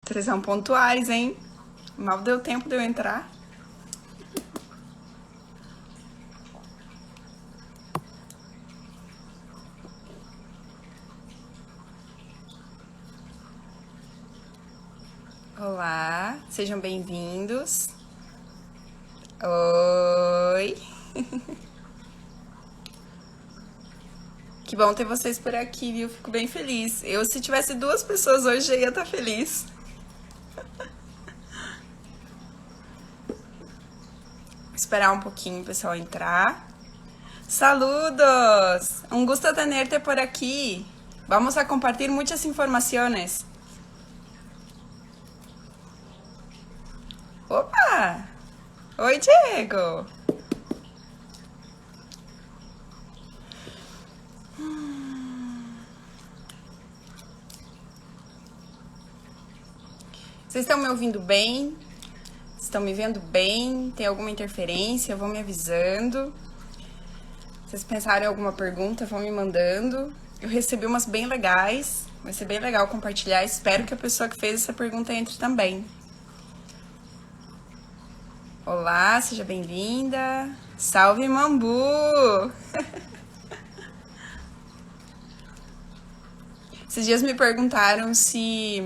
Vocês são pontuais, hein? Mal deu tempo de eu entrar. Olá, sejam bem-vindos. Oi. Que bom ter vocês por aqui, viu? Fico bem feliz. Eu, se tivesse 2 pessoas hoje, já ia estar feliz. Esperar um pouquinho o pessoal entrar. Saludos! Un gusto tenerte por aquí. Vamos a compartir muchas informaciones. Opa! Oi, Diego! Vocês estão me ouvindo bem? Estão me vendo bem? Tem alguma interferência? Vão me avisando. Se vocês pensarem em alguma pergunta, vão me mandando. Eu recebi umas bem legais. Vai ser bem legal compartilhar. Espero que a pessoa que fez essa pergunta entre também. Olá, seja bem-vinda. Salve, Mambu! Esses dias me perguntaram se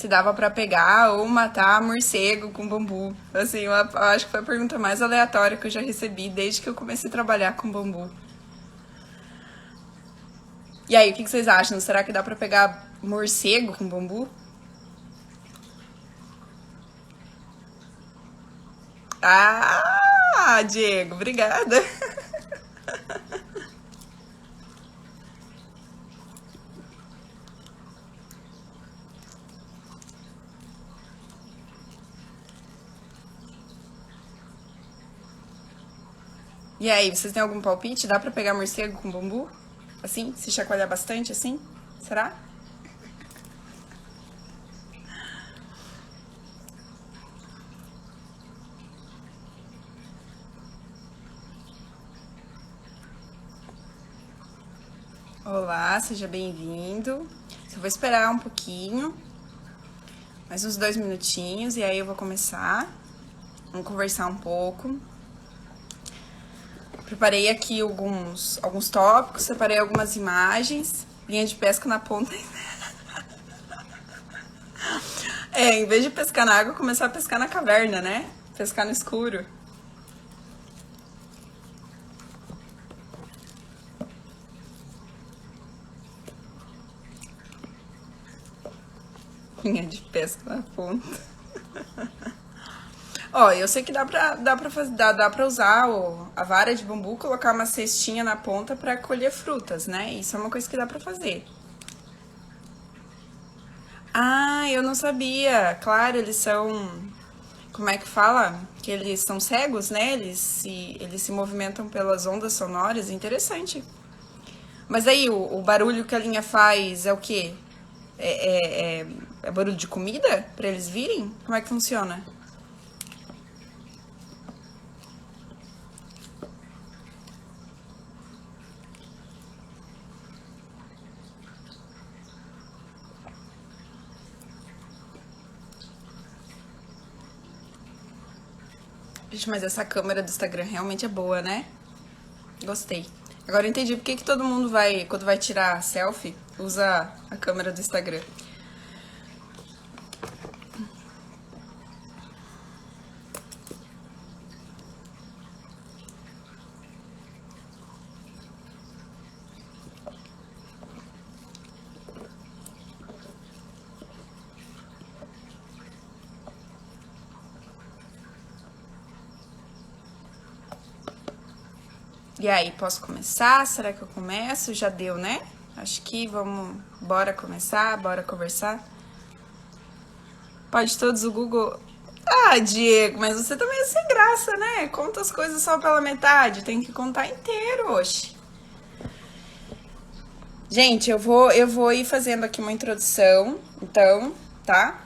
dava pra pegar ou matar morcego com bambu. Assim, eu acho que foi a pergunta mais aleatória que eu já recebi desde que eu comecei a trabalhar com bambu. E aí, o que vocês acham? Será que dá pra pegar morcego com bambu? Ah, Diego, obrigada. E aí, vocês têm algum palpite? Dá pra pegar morcego com bambu? Assim? Se chacoalhar bastante assim? Será? Olá, seja bem-vindo. Eu vou esperar um pouquinho, mais uns 2 minutinhos, e aí eu vou começar. Vamos conversar um pouco. Preparei aqui alguns tópicos, separei algumas imagens. Linha de pesca na ponta. Em vez de pescar na água, começar a pescar na caverna, né? Pescar no escuro. Linha de pesca na ponta. Ó, eu sei que dá pra usar a vara de bambu, colocar uma cestinha na ponta pra colher frutas, né? Isso é uma coisa que dá pra fazer. Ah, eu não sabia. Claro, eles são... Como é que fala? Que eles são cegos, né? Eles se movimentam pelas ondas sonoras. Interessante. Mas aí, o barulho que a linha faz é o quê? É barulho de comida? Pra eles virem? Como é que funciona? Gente, mas essa câmera do Instagram realmente é boa, né? Gostei. Agora eu entendi por que todo mundo vai, quando vai tirar selfie, usa a câmera do Instagram. E aí, posso começar? Será que eu começo? Já deu, né? Acho que vamos... Bora começar? Bora conversar? Pode todos o Google... Ah, Diego, mas você também é sem graça, né? Conta as coisas só pela metade. Tem que contar inteiro, oxe. Gente, eu vou ir fazendo aqui uma introdução, então, tá?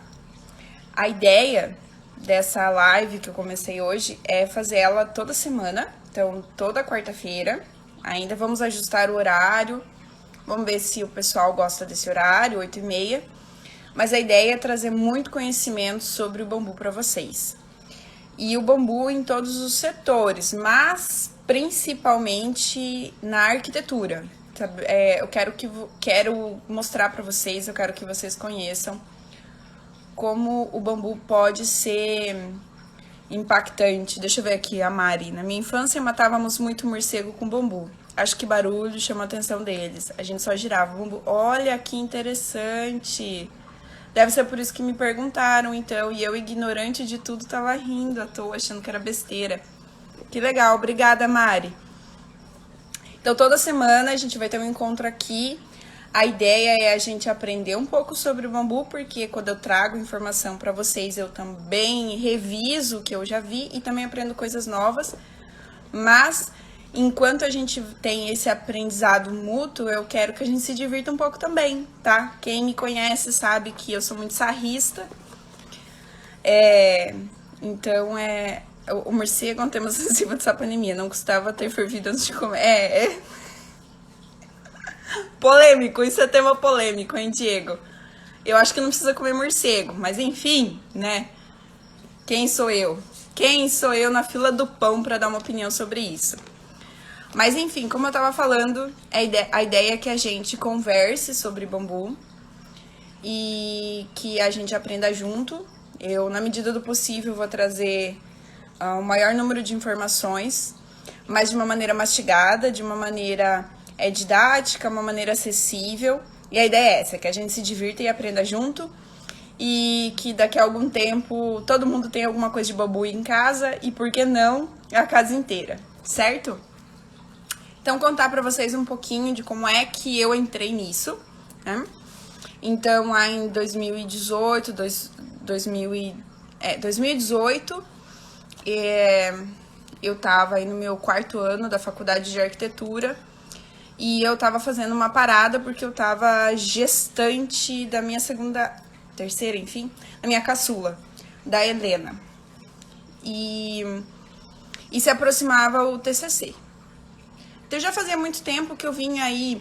A ideia dessa live que eu comecei hoje é fazer ela toda semana, então toda quarta-feira. Ainda vamos ajustar o horário, vamos ver se o pessoal gosta desse horário, 8h30. mas a ideia é trazer muito conhecimento sobre o bambu para vocês. E o bambu em todos os setores, mas principalmente na arquitetura. Eu quero mostrar para vocês, eu quero que vocês conheçam como o bambu pode ser impactante. Deixa eu ver aqui, a Mari. Na minha infância matávamos muito morcego com bambu. Acho que barulho chamou a atenção deles. A gente só girava o bambu. Olha que interessante. Deve ser por isso que me perguntaram, então. E eu, ignorante de tudo, tava rindo à toa, achando que era besteira. Que legal. Obrigada, Mari. Então, toda semana a gente vai ter um encontro aqui. A ideia é a gente aprender um pouco sobre o bambu, porque quando eu trago informação para vocês, eu também reviso o que eu já vi e também aprendo coisas novas. Mas, enquanto a gente tem esse aprendizado mútuo, eu quero que a gente se divirta um pouco também, tá? Quem me conhece sabe que eu sou muito sarrista. Então, o morcego é um tema sensível de saponemia. Não custava ter fervido antes de comer. Polêmico, isso é tema polêmico, hein, Diego? Eu acho que não precisa comer morcego, mas enfim, né? Quem sou eu? Quem sou eu na fila do pão para dar uma opinião sobre isso? Mas enfim, como eu tava falando, a ideia é que a gente converse sobre bambu e que a gente aprenda junto. Eu, na medida do possível, vou trazer o maior número de informações, mas de uma maneira mastigada, de uma maneira didática, uma maneira acessível. E a ideia é essa, que a gente se divirta e aprenda junto. E que daqui a algum tempo todo mundo tenha alguma coisa de bambu em casa. E por que não, a casa inteira, certo? Então, contar pra vocês um pouquinho de como é que eu entrei nisso, né? Então, lá em 2018, 2018, eu tava aí no meu 4º ano da faculdade de arquitetura. E eu tava fazendo uma parada porque eu tava gestante da minha terceira, enfim, da minha caçula, da Helena. E se aproximava o TCC. Então já fazia muito tempo que eu vinha aí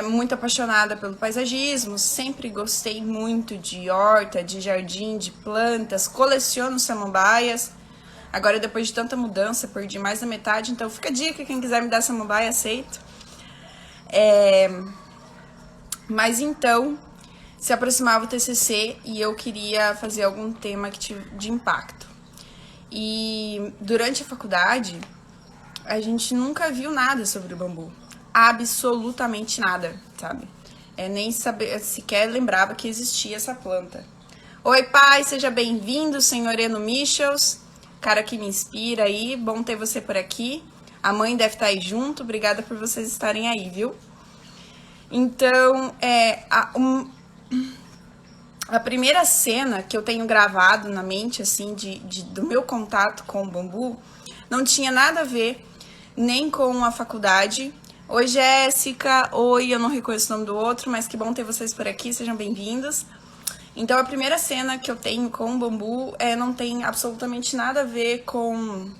muito apaixonada pelo paisagismo, sempre gostei muito de horta, de jardim, de plantas, coleciono samambaias. Agora, depois de tanta mudança, perdi mais da metade, então fica a dica, quem quiser me dar samambaia, aceito. Mas então, se aproximava o TCC e eu queria fazer algum tema de impacto. E durante a faculdade, a gente nunca viu nada sobre o bambu. Absolutamente nada, sabe? Nem sequer lembrava que existia essa planta. Oi, pai, seja bem-vindo, senhor Eno Michels, cara que me inspira aí, bom ter você por aqui. A mãe deve estar aí junto, obrigada por vocês estarem aí, viu? Então, a primeira cena que eu tenho gravado na mente, assim, do meu contato com o bambu, não tinha nada a ver nem com a faculdade. Oi, Jéssica, oi, eu não reconheço o nome do outro, mas que bom ter vocês por aqui, sejam bem-vindos. Então, a primeira cena que eu tenho com o bambu não tem absolutamente nada a ver com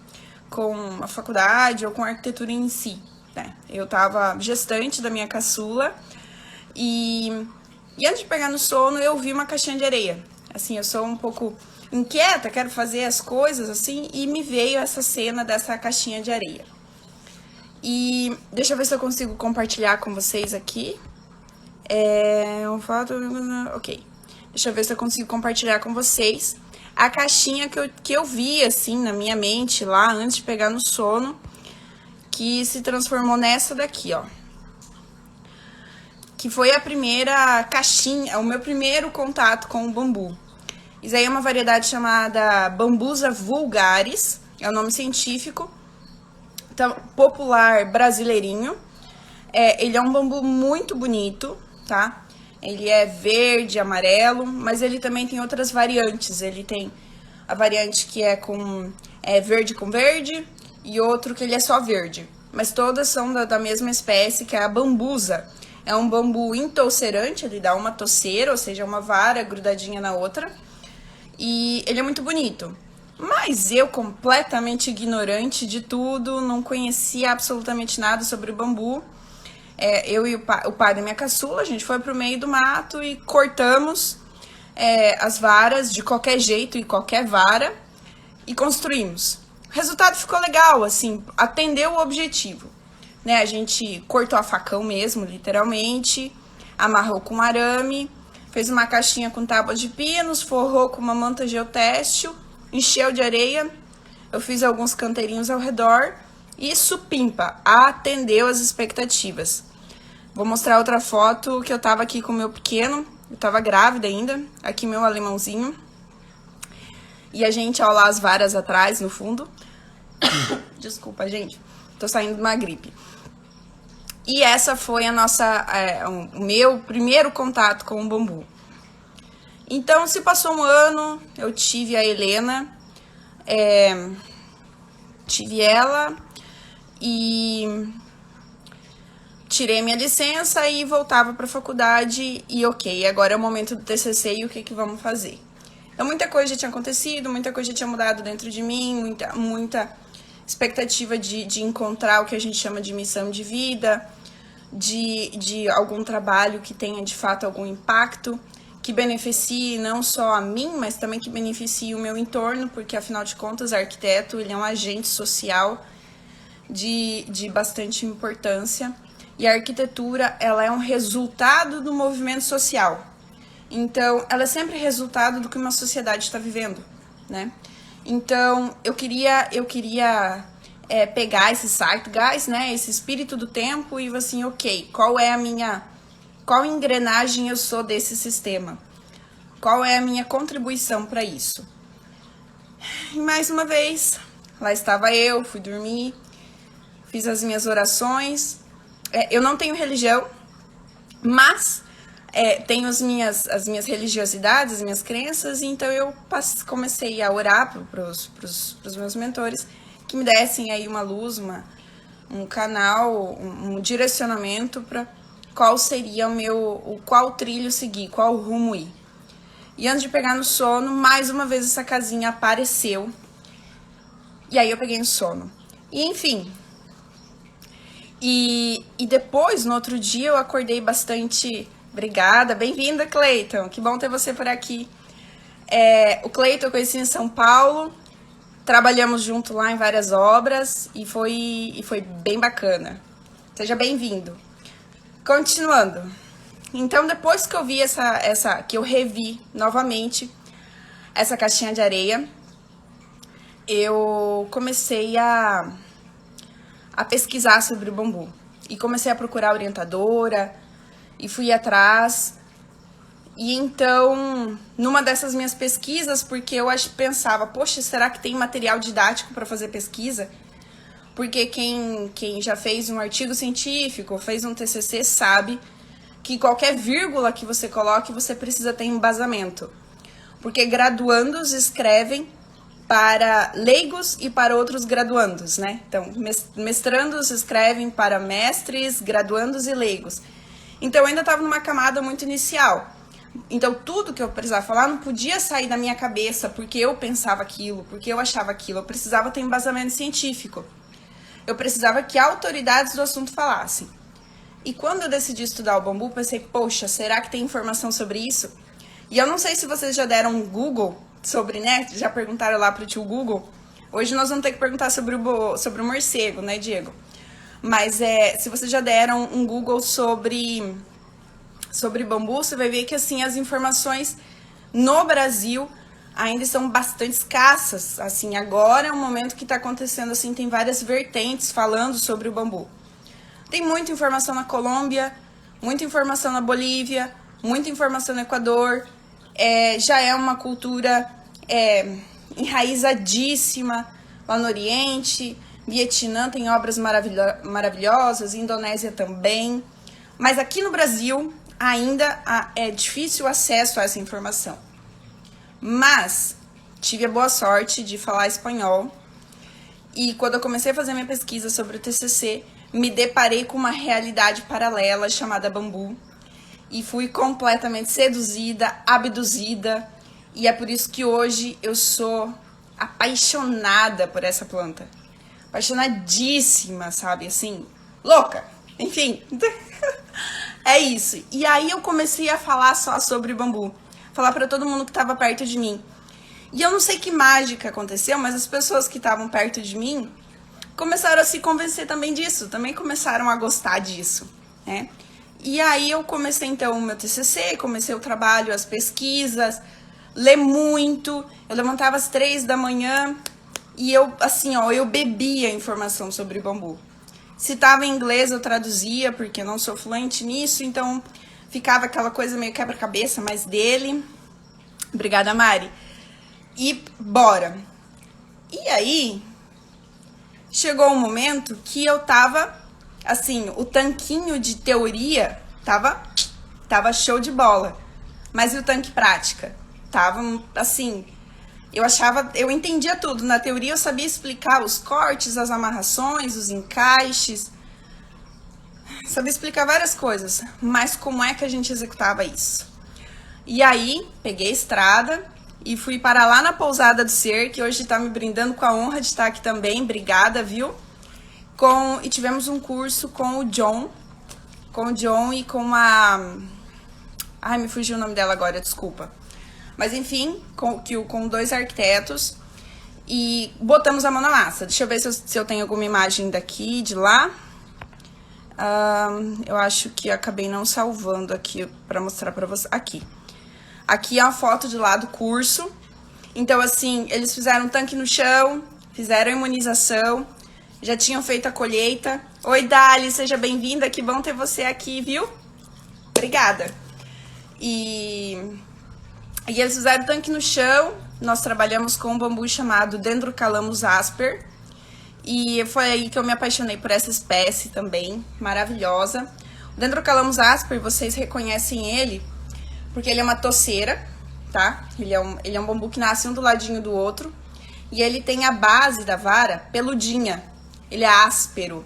a faculdade ou com a arquitetura em si, né? Eu tava gestante da minha caçula e antes de pegar no sono eu vi uma caixinha de areia. Assim, eu sou um pouco inquieta, quero fazer as coisas assim, e me veio essa cena dessa caixinha de areia. E deixa eu ver se eu consigo compartilhar com vocês aqui. Ok. Deixa eu ver se eu consigo compartilhar com vocês a caixinha que eu vi, assim, na minha mente lá, antes de pegar no sono, que se transformou nessa daqui, ó. Que foi a primeira caixinha, o meu primeiro contato com o bambu. Isso aí é uma variedade chamada Bambusa vulgaris, é o nome científico, então, popular brasileirinho. Ele é um bambu muito bonito, tá? Ele é verde, amarelo, mas ele também tem outras variantes. Ele tem a variante que é verde com verde e outro que ele é só verde. Mas todas são da mesma espécie, que é a bambusa. É um bambu intolcerante, ele dá uma toceira, ou seja, uma vara grudadinha na outra. E ele é muito bonito. Mas eu, completamente ignorante de tudo, não conhecia absolutamente nada sobre o bambu. Eu e o pai da minha caçula, a gente foi pro meio do mato e cortamos as varas de qualquer jeito e qualquer vara e construímos. O resultado ficou legal, assim, atendeu o objetivo, né? A gente cortou a facão mesmo, literalmente, amarrou com arame, fez uma caixinha com tábuas de pinos, forrou com uma manta geotêxtil, encheu de areia, eu fiz alguns canteirinhos ao redor e supimpa, atendeu as expectativas. Vou mostrar outra foto que eu tava aqui com o meu pequeno, eu tava grávida ainda, aqui meu alemãozinho. E a gente, ó lá as varas atrás, no fundo. Desculpa, gente, tô saindo de uma gripe. E essa foi a nossa, o meu primeiro contato com o bambu. Então, se passou um ano, eu tive a Helena, tive ela e tirei minha licença e voltava para a faculdade e ok, agora é o momento do TCC e o que vamos fazer. Então, muita coisa já tinha acontecido, muita coisa já tinha mudado dentro de mim, muita expectativa de encontrar o que a gente chama de missão de vida, de algum trabalho que tenha de fato algum impacto, que beneficie não só a mim, mas também que beneficie o meu entorno, porque afinal de contas, o arquiteto ele é um agente social de bastante importância. E a arquitetura, ela é um resultado do movimento social. Então, ela é sempre resultado do que uma sociedade está vivendo, né? Então, eu queria pegar esse zeitgeist, né? Esse espírito do tempo e assim, ok, qual engrenagem eu sou desse sistema? Qual é a minha contribuição para isso? E mais uma vez, lá estava eu, fui dormir, fiz as minhas orações. Eu não tenho religião, mas tenho as minhas religiosidades, as minhas crenças, então eu comecei a orar para os meus mentores que me dessem aí uma luz, um canal, um direcionamento para qual seria qual trilho seguir, qual rumo ir. E antes de pegar no sono, mais uma vez essa casinha apareceu, e aí eu peguei no sono. E enfim... E depois, no outro dia, eu acordei bastante... Obrigada, bem-vinda, Cleiton. Que bom ter você por aqui. O Cleiton eu conheci em São Paulo. Trabalhamos junto lá em várias obras e foi bem bacana. Seja bem-vindo. Continuando. Então, depois que eu vi que eu revi novamente essa caixinha de areia, eu comecei a pesquisar sobre o bambu. E comecei a procurar orientadora, e fui atrás. E então, numa dessas minhas pesquisas, porque eu pensava, poxa, será que tem material didático para fazer pesquisa? Porque quem já fez um artigo científico, fez um TCC, sabe que qualquer vírgula que você coloque, você precisa ter embasamento. Porque graduandos escrevem para leigos e para outros graduandos, né? Então, mestrandos escrevem para mestres, graduandos e leigos. Então, eu ainda estava numa camada muito inicial. Então, tudo que eu precisava falar não podia sair da minha cabeça porque eu pensava aquilo, porque eu achava aquilo. Eu precisava ter embasamento científico. Eu precisava que autoridades do assunto falassem. E quando eu decidi estudar o bambu, pensei, poxa, será que tem informação sobre isso? E eu não sei se vocês já deram um Google sobre, né? Já perguntaram lá pro tio Google. Hoje nós vamos ter que perguntar sobre o morcego, né, Diego? Mas se vocês já deram um Google sobre bambu, você vai ver que assim as informações no Brasil ainda estão bastante escassas. Assim, agora é um momento que está acontecendo assim, tem várias vertentes falando sobre o bambu. Tem muita informação na Colômbia, muita informação na Bolívia, muita informação no Equador. Já é uma cultura enraizadíssima lá no Oriente. Vietnã tem obras maravilhosas, Indonésia também. Mas aqui no Brasil ainda é difícil o acesso a essa informação. Mas tive a boa sorte de falar espanhol. E quando eu comecei a fazer minha pesquisa sobre o TCC, me deparei com uma realidade paralela chamada bambu. E fui completamente seduzida, abduzida. E é por isso que hoje eu sou apaixonada por essa planta. Apaixonadíssima, sabe? Assim, louca. Enfim, é isso. E aí eu comecei a falar só sobre bambu. falar para todo mundo que estava perto de mim. E eu não sei que mágica aconteceu, mas as pessoas que estavam perto de mim começaram a se convencer também disso, também começaram a gostar disso, né? E aí eu comecei então o meu TCC, comecei o trabalho, as pesquisas, ler muito. Eu levantava às 3 da manhã e eu, assim, ó, eu bebia informação sobre bambu. Se tava em inglês eu traduzia, porque eu não sou fluente nisso, então ficava aquela coisa meio quebra-cabeça, mas dele. Obrigada, Mari. E bora. E aí, chegou um momento que eu tava, assim, o tanquinho de teoria tava show de bola. Mas e o tanque prática? Tava, assim, eu entendia tudo. Na teoria eu sabia explicar os cortes, as amarrações, os encaixes. Sabia explicar várias coisas. Mas como é que a gente executava isso? E aí, peguei a estrada e fui para lá na Pousada do Ser, que hoje tá me brindando com a honra de estar aqui também. Obrigada, viu? E tivemos um curso com o John. Com o John e com a... Ai, me fugiu o nome dela agora, desculpa. Mas enfim, com 2 arquitetos. E botamos a mão na massa. Deixa eu ver se eu tenho alguma imagem daqui, de lá. Eu acho que acabei não salvando aqui para mostrar para vocês. Aqui é a foto de lá do curso. Então, assim, eles fizeram um tanque no chão, fizeram a imunização, já tinham feito a colheita. Oi, Dali, seja bem-vinda, que bom ter você aqui, viu? Obrigada. E eles fizeram o tanque no chão, nós trabalhamos com um bambu chamado Dendrocalamus asper. E foi aí que eu me apaixonei por essa espécie também, maravilhosa. O Dendrocalamus asper, vocês reconhecem ele porque ele é uma toceira, tá? Ele é um bambu que nasce um do ladinho do outro. E ele tem a base da vara peludinha. Ele é áspero.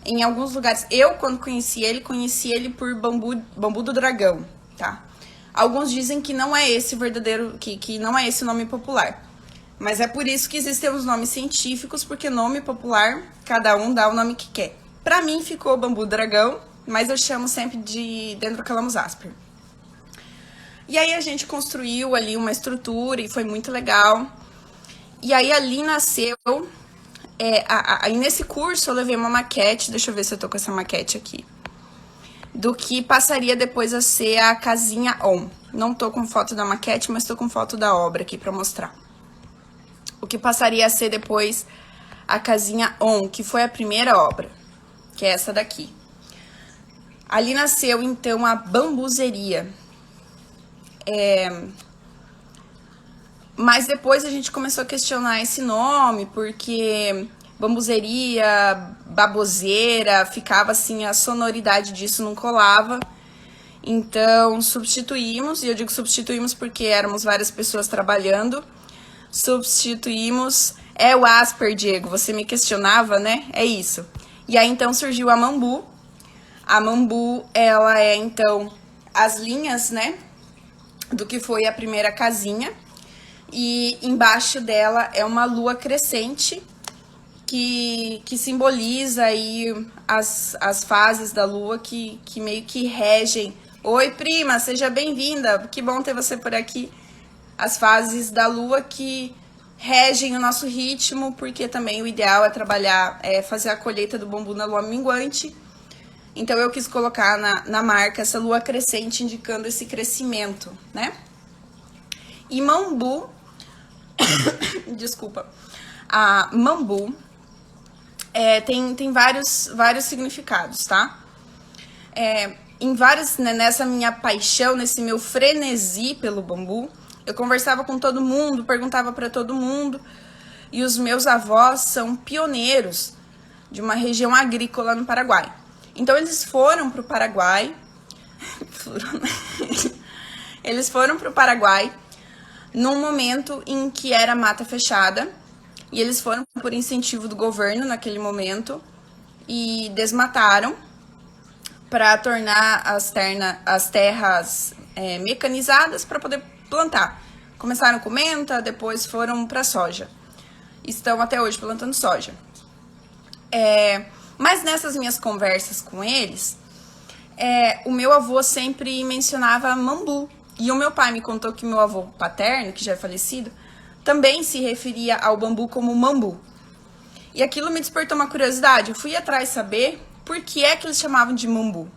Em alguns lugares, quando conheci ele por bambu do dragão, tá? Alguns dizem que não é esse o verdadeiro, que não é esse o nome popular. Mas é por isso que existem os nomes científicos, porque nome popular, cada um dá o nome que quer. Pra mim ficou bambu dragão, mas eu chamo sempre de Dendrocalamus asper. E aí a gente construiu ali uma estrutura e foi muito legal. E aí ali nasceu... aí nesse curso eu levei uma maquete, deixa eu ver se eu tô com essa maquete aqui, do que passaria depois a ser a casinha ON. Não tô com foto da maquete, mas tô com foto da obra aqui pra mostrar. O que passaria a ser depois a casinha ON, que foi a primeira obra, que é essa daqui. Ali nasceu então a bambuzeria. Mas depois a gente começou a questionar esse nome, porque bambuzeria, baboseira, ficava assim, a sonoridade disso não colava. Então substituímos, e eu digo substituímos porque éramos várias pessoas trabalhando. Substituímos, o asper, Diego, você me questionava, né? É isso. E aí então surgiu a Mambu. A Mambu, ela é então as linhas, né, do que foi a primeira casinha. E embaixo dela é uma lua crescente que simboliza aí as fases da lua que meio que regem. Oi, prima, seja bem-vinda, que bom ter você por aqui. As fases da lua que regem o nosso ritmo, porque também o ideal é trabalhar, fazer a colheita do bambu na lua minguante. Então eu quis colocar na marca essa lua crescente, indicando esse crescimento, né? E Mambu, desculpa, a Mambu tem vários significados, tá? Nessa minha paixão, nesse meu frenesi pelo bambu, eu conversava com todo mundo, perguntava para todo mundo, e os meus avós são pioneiros de uma região agrícola no Paraguai. Então eles foram para o Paraguai, num momento em que era mata fechada, e eles foram por incentivo do governo naquele momento e desmataram para tornar as terras mecanizadas para poder plantar. Começaram com menta, depois foram para soja. Estão até hoje plantando soja. Mas nessas minhas conversas com eles, o meu avô sempre mencionava Mambu. E o meu pai me contou que meu avô paterno, que já é falecido, também se referia ao bambu como mambu. E aquilo me despertou uma curiosidade. Eu fui atrás saber por que é que eles chamavam de mambu.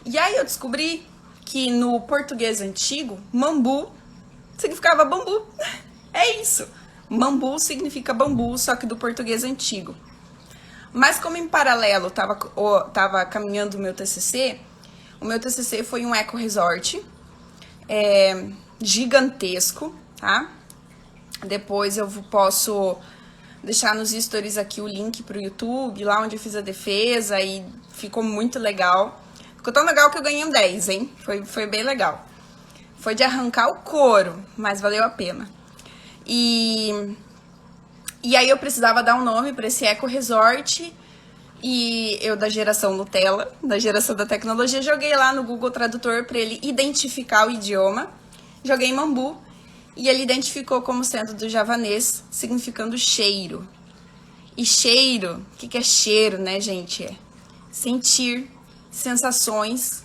E aí eu descobri que no português antigo, mambu significava bambu. É isso. Mambu significa bambu, só que do português antigo. Mas como em paralelo tava caminhando o meu TCC foi um eco-resort gigantesco, tá? Depois eu posso deixar nos stories aqui o link pro YouTube, lá onde eu fiz a defesa, e ficou muito legal. Ficou tão legal que eu ganhei um 10, hein? Foi bem legal. Foi de arrancar o couro, mas valeu a pena. E aí eu precisava dar um nome para esse eco-resort, e eu, da geração Nutella, da geração da tecnologia, joguei lá no Google Tradutor para ele identificar o idioma. Joguei mambu, e ele identificou como sendo do javanês, significando cheiro. E cheiro, o que é cheiro, né, gente? É sentir, sensações,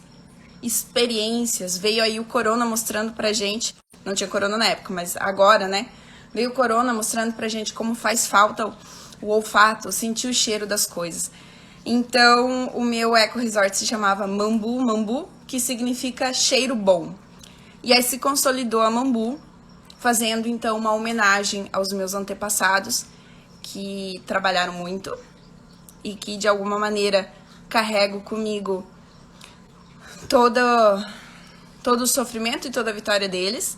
experiências. Veio aí o corona mostrando pra gente, não tinha corona na época, mas agora, né? Veio o corona mostrando pra gente como faz falta o olfato, sentir o cheiro das coisas. Então, o meu eco-resort se chamava Mambu Mambu, que significa cheiro bom. E aí se consolidou a Mambu, fazendo então uma homenagem aos meus antepassados, que trabalharam muito e que de alguma maneira carrego comigo todo o sofrimento e toda a vitória deles.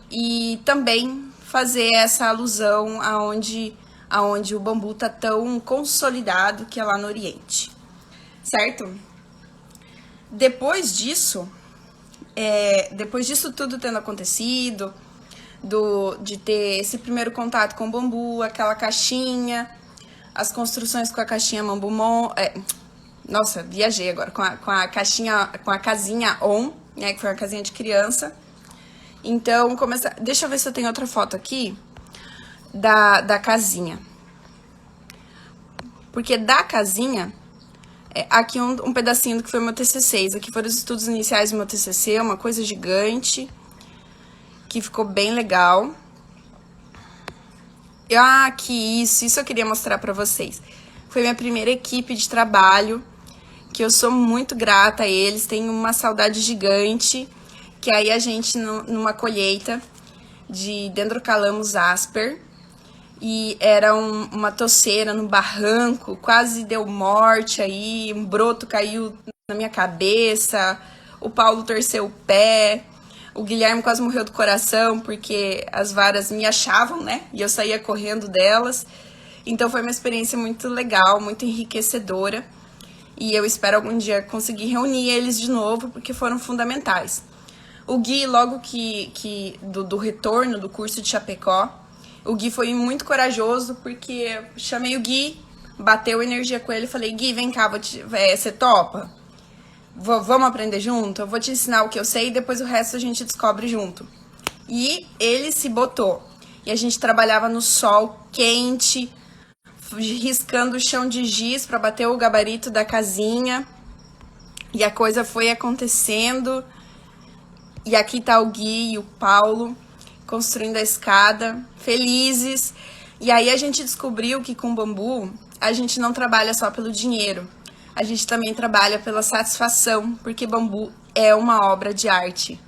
E também fazer essa alusão aonde o bambu tá tão consolidado, que é lá no Oriente, certo? Depois disso tudo tendo acontecido, de ter esse primeiro contato com o bambu, aquela caixinha, as construções com a caixinha Mambumon, nossa, viajei agora, com a caixinha, com a casinha On, né, que foi uma casinha de criança. Então, deixa eu ver se eu tenho outra foto aqui da casinha. Porque da casinha, aqui um pedacinho do que foi meu TCC. Isso aqui foram os estudos iniciais do meu TCC, uma coisa gigante, que ficou bem legal. Que isso eu queria mostrar pra vocês. Foi minha primeira equipe de trabalho, que eu sou muito grata a eles, tenho uma saudade gigante, que aí a gente, numa colheita de Dendrocalamus asper, e era uma toceira no barranco, quase deu morte aí, um broto caiu na minha cabeça, o Paulo torceu o pé, o Guilherme quase morreu do coração, porque as varas me achavam, né, e eu saía correndo delas. Então foi uma experiência muito legal, muito enriquecedora, e eu espero algum dia conseguir reunir eles de novo, porque foram fundamentais. O Gui, logo do retorno do curso de Chapecó, o Gui foi muito corajoso, porque eu chamei o Gui, bateu energia com ele e falei, Gui, vem cá, você topa? Vamos aprender junto? Eu vou te ensinar o que eu sei e depois o resto a gente descobre junto. E ele se botou. E a gente trabalhava no sol quente, riscando o chão de giz para bater o gabarito da casinha. E a coisa foi acontecendo. E aqui tá o Gui e o Paulo construindo a escada, felizes. E aí a gente descobriu que com bambu a gente não trabalha só pelo dinheiro. A gente também trabalha pela satisfação, porque bambu é uma obra de arte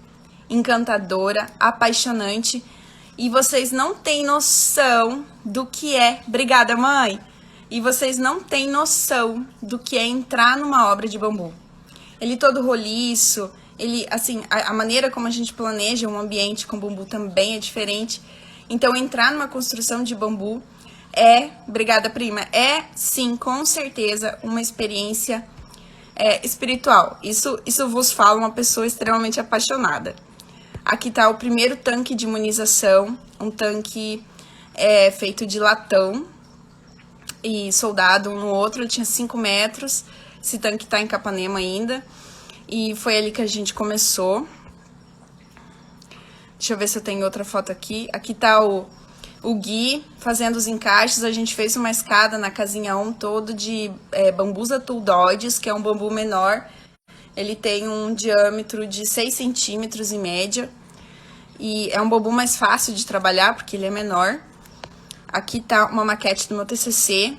encantadora, apaixonante. E vocês não têm noção do que é. Obrigada, mãe! E vocês não têm noção do que é entrar numa obra de bambu. Ele todo roliço, a maneira como a gente planeja um ambiente com bambu também é diferente. Então, entrar numa construção de bambu obrigada, prima, sim, com certeza, uma experiência espiritual. Isso vos fala uma pessoa extremamente apaixonada. Aqui tá o primeiro tanque de imunização, um tanque feito de latão e soldado um no outro, ele tinha 5 metros, esse tanque tá em Capanema ainda, e foi ali que a gente começou. Deixa eu ver se eu tenho outra foto aqui. Aqui tá o Gui fazendo os encaixes, a gente fez uma escada na casinha 1 todo de bambus atuldoides, que é um bambu menor, Ele tem um diâmetro de 6 centímetros em média. E é um bambu mais fácil de trabalhar, porque ele é menor. Aqui tá uma maquete do meu TCC.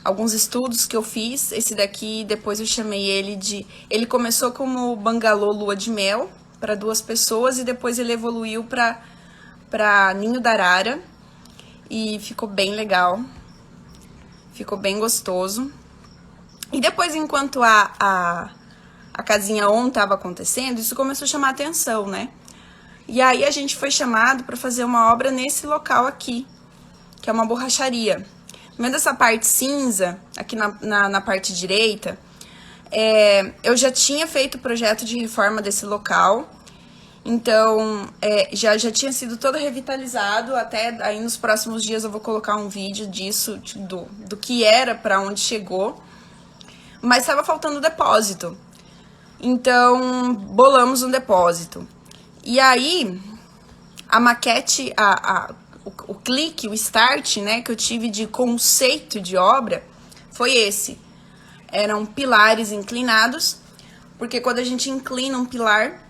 Alguns estudos que eu fiz. Esse daqui, depois eu chamei ele de... Ele começou como bangalô lua de mel, para 2 pessoas. E depois ele evoluiu para ninho da arara. E ficou bem legal. Ficou bem gostoso. E depois, enquanto a casinha on estava acontecendo, isso começou a chamar atenção, né? E aí a gente foi chamado para fazer uma obra nesse local aqui, que é uma borracharia. Vendo essa parte cinza, aqui na parte direita, eu já tinha feito o projeto de reforma desse local, então já tinha sido todo revitalizado. Até aí nos próximos dias eu vou colocar um vídeo disso, do que era, para onde chegou, mas estava faltando depósito. Então bolamos um depósito. E aí, a maquete, o clique, o start, né, que eu tive de conceito de obra foi esse. Eram pilares inclinados, porque quando a gente inclina um pilar,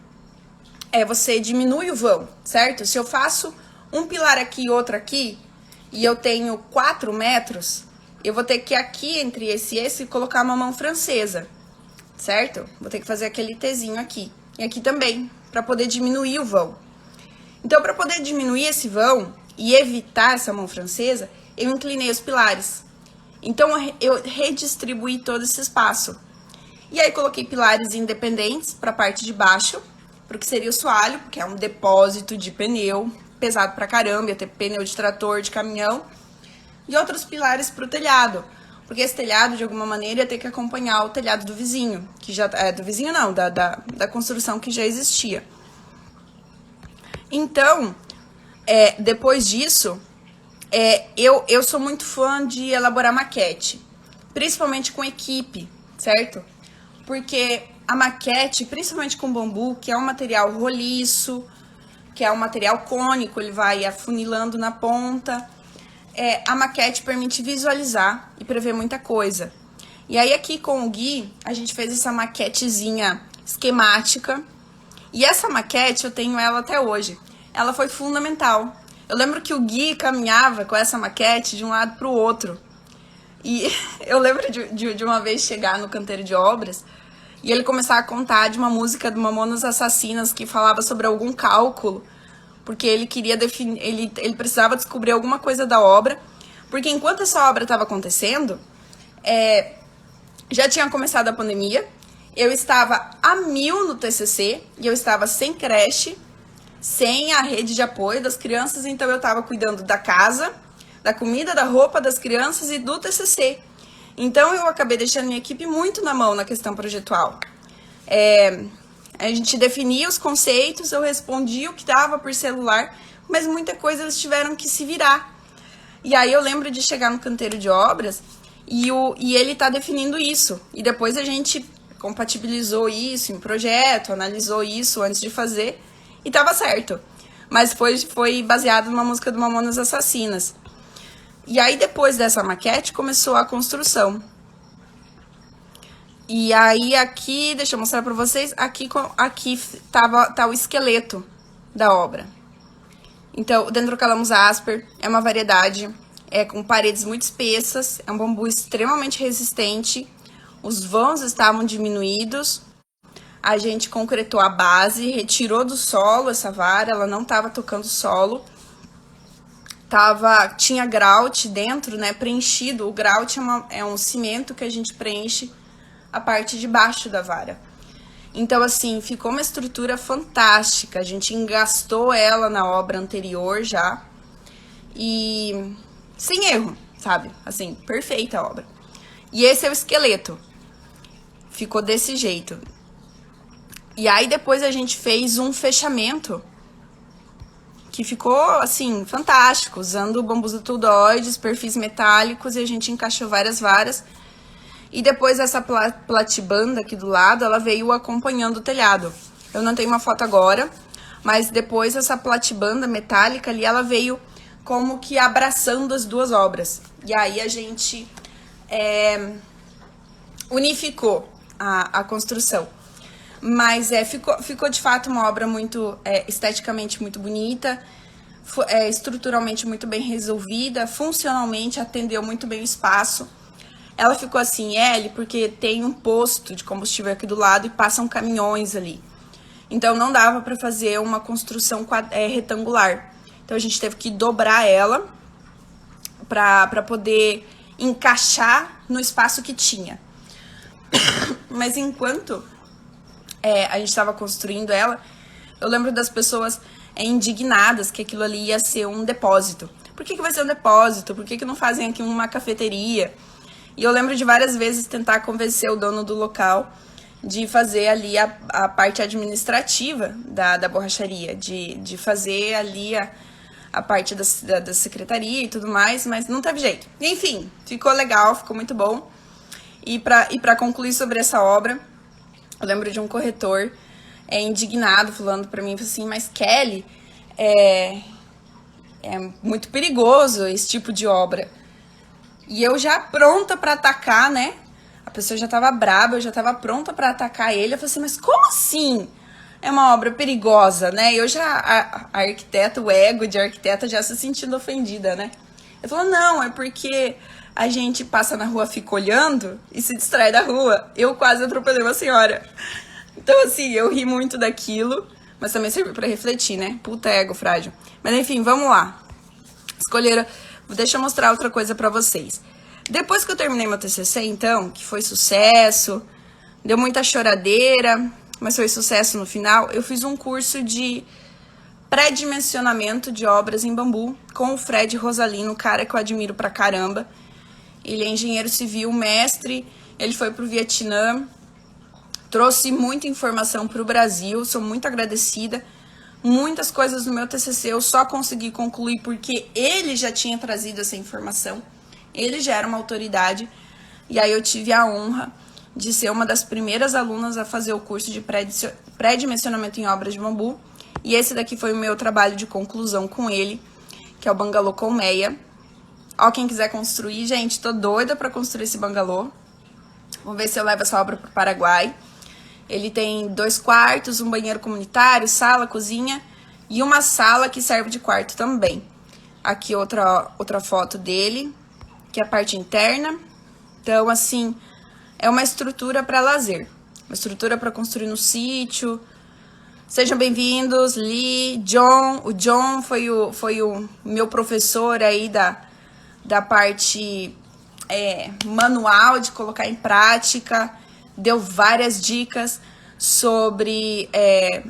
você diminui o vão, certo? Se eu faço um pilar aqui e outro aqui, e eu tenho 4 metros, eu vou ter que aqui, entre esse e esse, colocar uma mão francesa, certo? Vou ter que fazer aquele Tzinho aqui. E aqui também, para poder diminuir o vão. Então, para poder diminuir esse vão e evitar essa mão francesa, eu inclinei os pilares. Então, eu redistribuí todo esse espaço. E aí, coloquei pilares independentes para a parte de baixo, para o que seria o soalho, que é um depósito de pneu, pesado pra caramba, ia ter pneu de trator, de caminhão. E outros pilares para o telhado, porque esse telhado, de alguma maneira, ia ter que acompanhar o telhado do vizinho, que já... do vizinho não, da construção que já existia. Então, depois disso, eu sou muito fã de elaborar maquete, principalmente com equipe, certo? Porque a maquete, principalmente com bambu, que é um material roliço, que é um material cônico, ele vai afunilando na ponta, a maquete permite visualizar e prever muita coisa. E aí aqui com o Gui, a gente fez essa maquetezinha esquemática. E essa maquete, eu tenho ela até hoje. Ela foi fundamental. Eu lembro que o Gui caminhava com essa maquete de um lado para o outro. E eu lembro de uma vez chegar no canteiro de obras e ele começar a contar de uma música do Mamonas Assassinas que falava sobre algum cálculo, porque ele queria definir, ele precisava descobrir alguma coisa da obra, porque enquanto essa obra estava acontecendo, já tinha começado a pandemia, eu estava a 1000 no TCC, e eu estava sem creche, sem a rede de apoio das crianças, então eu estava cuidando da casa, da comida, da roupa das crianças e do TCC. Então eu acabei deixando minha equipe muito na mão na questão projetual. A gente definia os conceitos, eu respondia o que dava por celular, mas muita coisa eles tiveram que se virar. E aí eu lembro de chegar no canteiro de obras e ele tá definindo isso. E depois a gente compatibilizou isso em projeto, analisou isso antes de fazer e tava certo. Mas foi baseado numa música do Mamonas Assassinas. E aí depois dessa maquete começou a construção. E aí aqui, deixa eu mostrar pra vocês, aqui tá o esqueleto da obra. Então, o Dendrocalamus asper é uma variedade, com paredes muito espessas, é um bambu extremamente resistente, os vãos estavam diminuídos, a gente concretou a base, retirou do solo essa vara, ela não estava tocando o solo, tinha grout dentro, né, preenchido. O grout é um cimento que a gente preenche a parte de baixo da vara. Então, assim, ficou uma estrutura fantástica. A gente engastou ela na obra anterior já. E sem erro, sabe? Assim, perfeita a obra. E esse é o esqueleto. Ficou desse jeito. E aí depois a gente fez um fechamento que ficou, assim, fantástico. Usando bambus atudoides, perfis metálicos, e a gente encaixou várias varas. E depois essa platibanda aqui do lado, ela veio acompanhando o telhado. Eu não tenho uma foto agora, mas depois essa platibanda metálica ali, ela veio como que abraçando as duas obras. E aí a gente unificou a construção. Mas ficou de fato uma obra muito esteticamente muito bonita, estruturalmente muito bem resolvida, funcionalmente atendeu muito bem o espaço. Ela ficou assim, L, porque tem um posto de combustível aqui do lado e passam caminhões ali. Então não dava para fazer uma construção retangular. Então a gente teve que dobrar ela para poder encaixar no espaço que tinha. Mas enquanto a gente estava construindo ela, eu lembro das pessoas indignadas que aquilo ali ia ser um depósito. Por que vai ser um depósito? Por que não fazem aqui uma cafeteria? E eu lembro de várias vezes tentar convencer o dono do local de fazer ali a parte administrativa da borracharia, de fazer ali a parte da secretaria e tudo mais, mas não teve jeito. Enfim, ficou legal, ficou muito bom. E para concluir sobre essa obra, eu lembro de um corretor indignado falando para mim assim, mas Kelly, é muito perigoso esse tipo de obra. E eu já pronta para atacar, né? A pessoa já tava braba, eu já tava pronta para atacar ele. Eu falei assim, mas como assim? É uma obra perigosa, né? Eu já, a arquiteta, o ego de arquiteta já se sentindo ofendida, né? Eu falo, não, é porque a gente passa na rua, fica olhando e se distrai da rua. Eu quase atropelei uma senhora. Então, assim, eu ri muito daquilo, mas também serviu para refletir, né? Puta ego frágil. Mas enfim, vamos lá. Escolheram... Deixa eu mostrar outra coisa pra vocês. Depois que eu terminei meu TCC, então, que foi sucesso, deu muita choradeira, mas foi sucesso no final, eu fiz um curso de pré-dimensionamento de obras em bambu com o Fred Rosalino, um cara que eu admiro pra caramba. Ele é engenheiro civil, mestre, ele foi pro Vietnã, trouxe muita informação pro Brasil, sou muito agradecida. Muitas coisas no meu TCC eu só consegui concluir porque ele já tinha trazido essa informação. Ele já era uma autoridade. E aí eu tive a honra de ser uma das primeiras alunas a fazer o curso de pré-dimensionamento em obras de bambu. E esse daqui foi o meu trabalho de conclusão com ele, que é o Bangalô Colmeia. Ó, quem quiser construir, gente, tô doida para construir esse bangalô. Vamos ver se eu levo essa obra pro Paraguai. Ele tem 2 quartos, um banheiro comunitário, sala, cozinha e uma sala que serve de quarto também. Aqui outra foto dele, que é a parte interna. Então, assim, é uma estrutura para lazer. Uma estrutura para construir no sítio. Sejam bem-vindos, Lee, John. O John foi o meu professor aí da parte manual de colocar em prática. Deu várias dicas sobre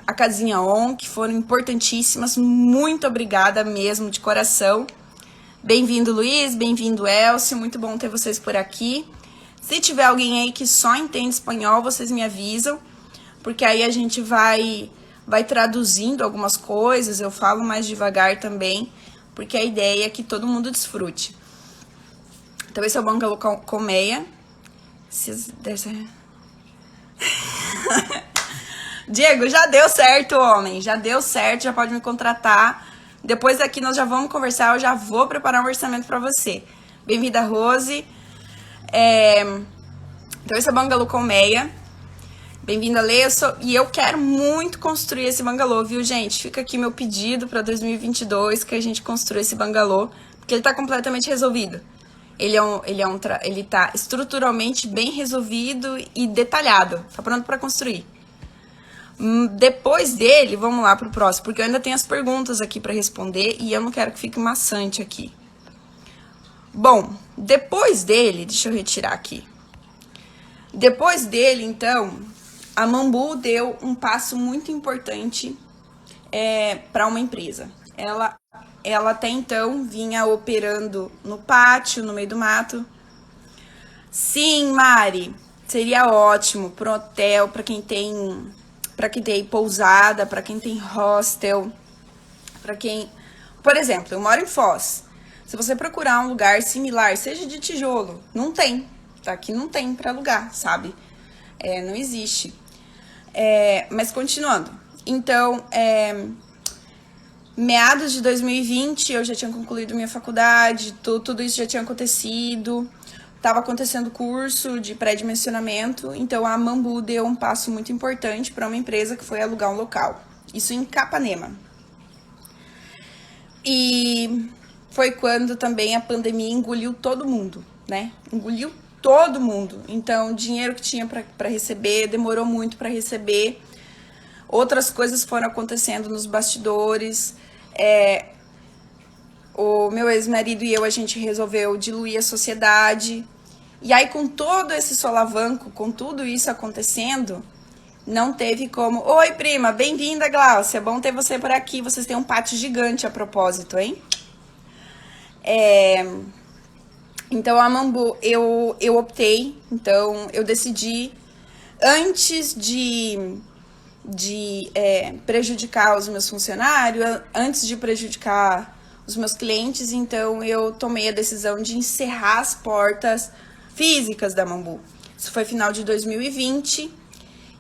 a casinha ON, que foram importantíssimas. Muito obrigada mesmo, de coração. Bem-vindo, Luiz, bem-vindo, Elcio, muito bom ter vocês por aqui. Se tiver alguém aí que só entende espanhol, vocês me avisam, porque aí a gente vai traduzindo algumas coisas, eu falo mais devagar também, porque a ideia é que todo mundo desfrute. Então esse é o Bangalô Colmeia. Diego, já deu certo, homem. Já deu certo, já pode me contratar. Depois daqui nós já vamos conversar, eu já vou preparar um orçamento para você. Bem-vinda, Rose. Então esse é o Bangalô Colmeia. Bem-vinda, Lê. E eu quero muito construir esse bangalô, viu, gente? Fica aqui meu pedido para 2022, que a gente construa esse bangalô, porque ele tá completamente resolvido. Ele tá estruturalmente bem resolvido e detalhado. Tá pronto para construir. Depois dele, vamos lá pro próximo, porque eu ainda tenho as perguntas aqui para responder e eu não quero que fique maçante aqui. Bom, depois dele, deixa eu retirar aqui. Depois dele, então, a Mambu deu um passo muito importante para uma empresa. Ela até então vinha operando no pátio, no meio do mato. Sim, Mari, seria ótimo para hotel, para quem tem pousada, para quem tem hostel, para quem... Por exemplo, eu moro em Foz. Se você procurar um lugar similar, seja de tijolo, não tem. Tá? Aqui não tem para alugar, sabe? Não existe. Mas continuando. Então, meados de 2020, eu já tinha concluído minha faculdade, tudo isso já tinha acontecido. estava acontecendo curso de pré-dimensionamento, então a Mambu deu um passo muito importante para uma empresa que foi alugar um local. Isso em Capanema. E foi quando também a pandemia engoliu todo mundo, né? Engoliu todo mundo. Então, o dinheiro que tinha para receber demorou muito para receber. Outras coisas foram acontecendo nos bastidores. O meu ex-marido e eu, a gente resolveu diluir a sociedade. E aí, com todo esse solavanco, com tudo isso acontecendo, não teve como... Oi, prima, bem-vinda, Glaucia. É bom ter você por aqui. Vocês têm um pátio gigante a propósito, hein? Então, a Mambu, eu optei, então, eu decidi, antes de prejudicar os meus funcionários, antes de prejudicar os meus clientes, então eu tomei a decisão de encerrar as portas físicas da Mambu. Isso foi final de 2020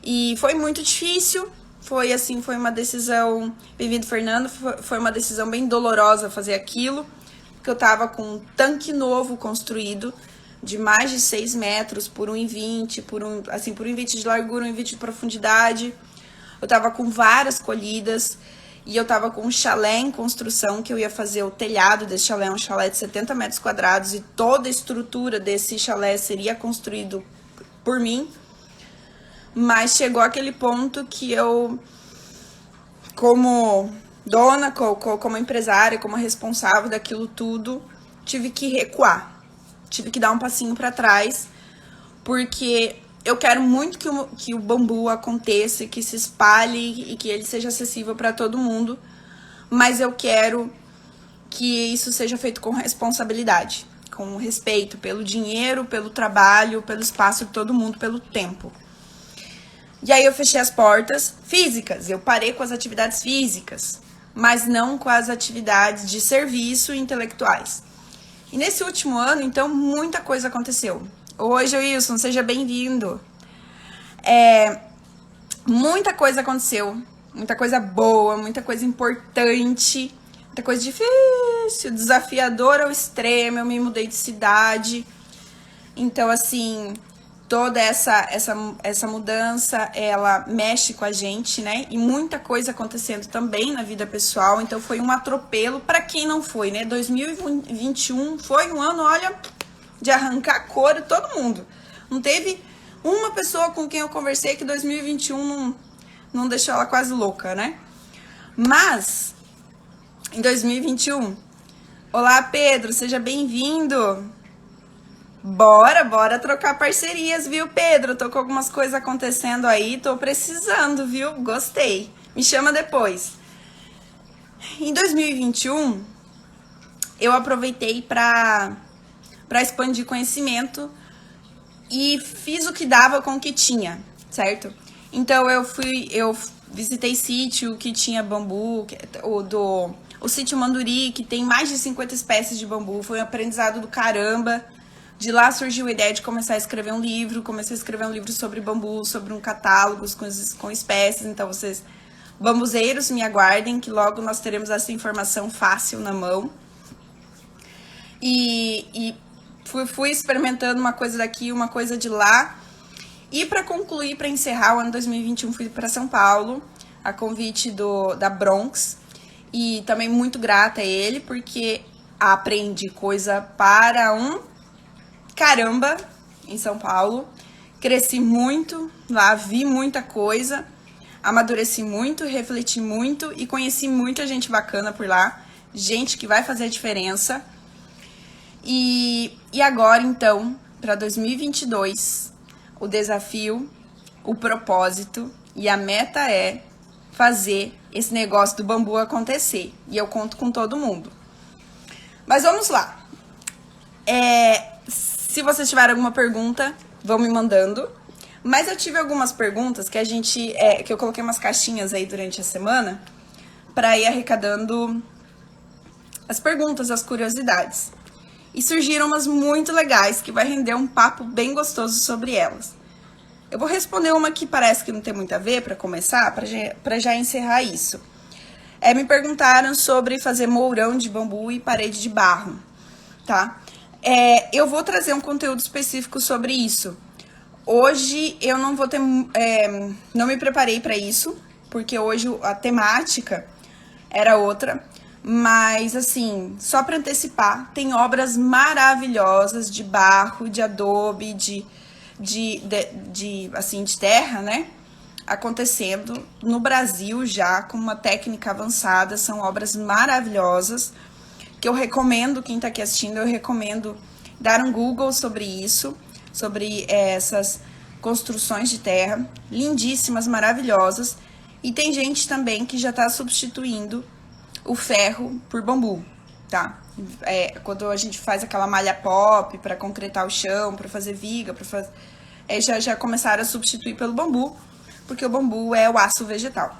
e foi muito difícil, foi uma decisão, bem-vindo Fernando, foi uma decisão bem dolorosa fazer aquilo, porque eu tava com um tanque novo construído, de mais de 6 metros por 1,20, por 1,20 de largura, 1,20 de profundidade. Eu tava com várias colhidas e eu tava com um chalé em construção, que eu ia fazer o telhado desse chalé, um chalé de 70 metros quadrados, e toda a estrutura desse chalé seria construído por mim. Mas chegou aquele ponto que eu, como dona, como empresária, como responsável daquilo tudo, tive que recuar, tive que dar um passinho para trás, porque eu quero muito que o bambu aconteça, que se espalhe e que ele seja acessível para todo mundo, mas eu quero que isso seja feito com responsabilidade, com respeito pelo dinheiro, pelo trabalho, pelo espaço de todo mundo, pelo tempo. E aí eu fechei as portas físicas, eu parei com as atividades físicas, mas não com as atividades de serviço e intelectuais. E nesse último ano, então, muita coisa aconteceu. Oi, Wilson, seja bem-vindo. Muita coisa aconteceu, muita coisa boa, muita coisa importante, muita coisa difícil, desafiadora ao extremo. Eu me mudei de cidade, então, assim, toda essa mudança, ela mexe com a gente, né? E muita coisa acontecendo também na vida pessoal, então foi um atropelo para quem não foi, né? 2021 foi um ano, olha, de arrancar couro todo mundo. Não teve uma pessoa com quem eu conversei que 2021 não deixou ela quase louca, né? Mas, em 2021, olá Pedro, seja bem-vindo. Bora trocar parcerias, viu, Pedro? Tô com algumas coisas acontecendo aí, tô precisando, viu? Gostei. Me chama depois. Em 2021, eu aproveitei para expandir conhecimento e fiz o que dava com o que tinha, certo? Então eu visitei sítio que tinha bambu, o sítio Manduri, que tem mais de 50 espécies de bambu, foi um aprendizado do caramba. De lá surgiu a ideia de começar a escrever um livro, comecei a escrever um livro sobre bambu, sobre um catálogo com espécies, então vocês, bambuzeiros, me aguardem, que logo nós teremos essa informação fácil na mão. E fui experimentando uma coisa daqui, uma coisa de lá. E para concluir, para encerrar o ano 2021, fui para São Paulo, a convite da Bronx. E também muito grata a ele, porque aprendi coisa para um caramba em São Paulo. Cresci muito lá, vi muita coisa, amadureci muito, refleti muito e conheci muita gente bacana por lá, gente que vai fazer a diferença. E agora, então, para 2022, o desafio, o propósito e a meta é fazer esse negócio do bambu acontecer. E eu conto com todo mundo. Mas vamos lá. Se vocês tiverem alguma pergunta, vão me mandando. Mas eu tive algumas perguntas que que eu coloquei umas caixinhas aí durante a semana para ir arrecadando as perguntas, as curiosidades. E surgiram umas muito legais que vai render um papo bem gostoso sobre elas. Eu vou responder uma que parece que não tem muito a ver para começar, para já encerrar isso. Me perguntaram sobre fazer mourão de bambu e parede de barro, tá? Eu vou trazer um conteúdo específico sobre isso. Hoje eu não vou ter, não me preparei para isso, porque hoje a temática era outra. Mas assim, só para antecipar, tem obras maravilhosas de barro, de adobe, assim, de terra, né? Acontecendo no Brasil já com uma técnica avançada. São obras maravilhosas que eu recomendo, quem está aqui assistindo, eu recomendo dar um Google sobre isso, sobre essas construções de terra, lindíssimas, maravilhosas. E tem gente também que já está substituindo o ferro por bambu, tá? Quando a gente faz aquela malha pop para concretar o chão, para fazer viga, já começaram a substituir pelo bambu, porque o bambu é o aço vegetal,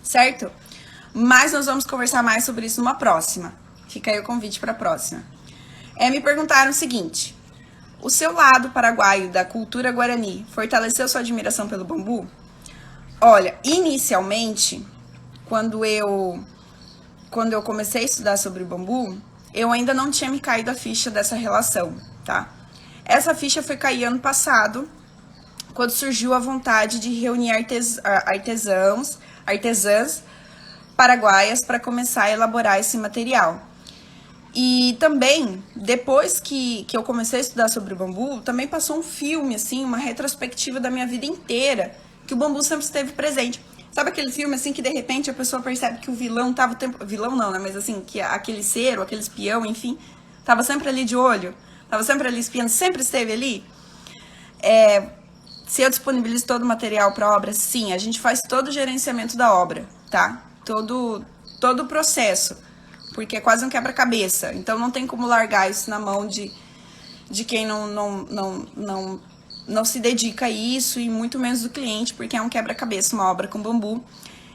certo? Mas nós vamos conversar mais sobre isso numa próxima. Fica aí o convite para a próxima. Me perguntaram o seguinte: o seu lado paraguaio da cultura guarani fortaleceu sua admiração pelo bambu? Olha, inicialmente, quando eu comecei a estudar sobre o bambu, eu ainda não tinha me caído a ficha dessa relação, tá? Essa ficha foi cair ano passado, quando surgiu a vontade de reunir artesãs paraguaias para começar a elaborar esse material. E também, depois que eu comecei a estudar sobre o bambu, também passou um filme, assim, uma retrospectiva da minha vida inteira, que o bambu sempre esteve presente. Sabe aquele filme, assim, que de repente a pessoa percebe que o vilão tava o tempo... Vilão não, né? Mas assim, que aquele ser, ou aquele espião, enfim, tava sempre ali de olho, tava sempre ali espiando, sempre esteve ali. Se eu disponibilizo todo o material para obra, sim, a gente faz todo o gerenciamento da obra, tá? Todo o processo, porque é quase um quebra-cabeça. Então não tem como largar isso na mão de quem não se dedica a isso, e muito menos do cliente, porque é um quebra-cabeça. Uma obra com bambu,